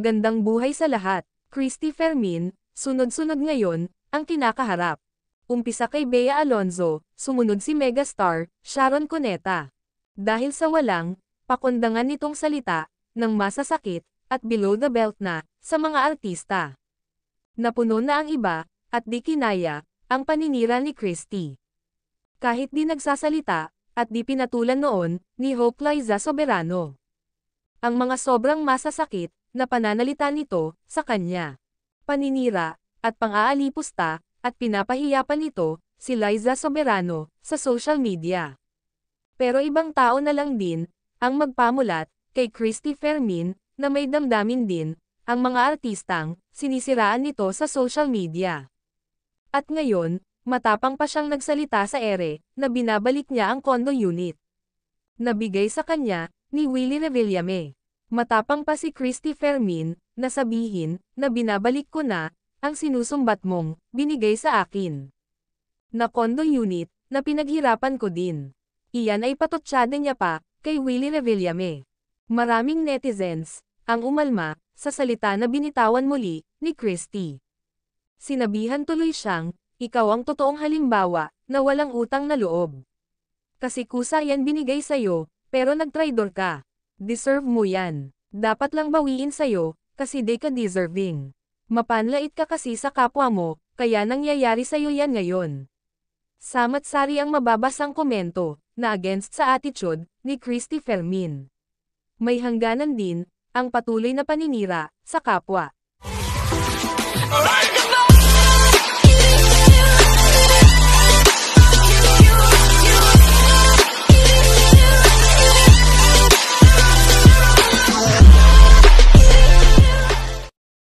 Magandang buhay sa lahat. Christy Fermin, sunod-sunod ngayon, ang kinakaharap. Umpisa kay Bea Alonzo, sumunod si megastar, Sharon Cuneta. Dahil sa walang, pakundangan nitong salita, ng masasakit, at below the belt na, sa mga artista. Napuno na ang iba, at di kinaya, ang paninira ni Christy. Kahit di nagsasalita, at di pinatulan noon, ni Hope Liza Soberano. Ang mga sobrang masasakit, na pananalita nito, sa kanya. Paninira, at pang-aalipusta, at pinapahiya pa nito, si Liza Soberano, sa social media. Pero ibang tao na lang din, ang magpamulat, kay Christy Fermin, na may damdamin din, ang mga artistang, sinisiraan nito sa social media. At ngayon, matapang pa siyang nagsalita sa ere, na binabalik niya ang condo unit. Nabigay sa kanya, ni Willie Revillame. Matapang pa si Christy Fermin, na sabihin, na binabalik ko na, ang sinusumbat mong, binigay sa akin. Na condo unit, na pinaghirapan ko din. Iyan ay patotsyada niya pa, kay Willie Revillame. Maraming netizens, ang umalma, sa salita na binitawan muli, ni Christy. Sinabihan tuloy siyang, ikaw ang totoong halimbawa, na walang utang na loob. Kasi kusa yan binigay sa'yo, pero nagtraidor ka. Deserve mo yan. Dapat lang bawiin sa'yo, kasi di ka deserving. Mapanlait ka kasi sa kapwa mo, kaya nangyayari sa'yo yan ngayon. Samat-sari ang mababasang komento, na against sa attitude, ni Christy Fermin. May hangganan din, ang patuloy na paninira, sa kapwa.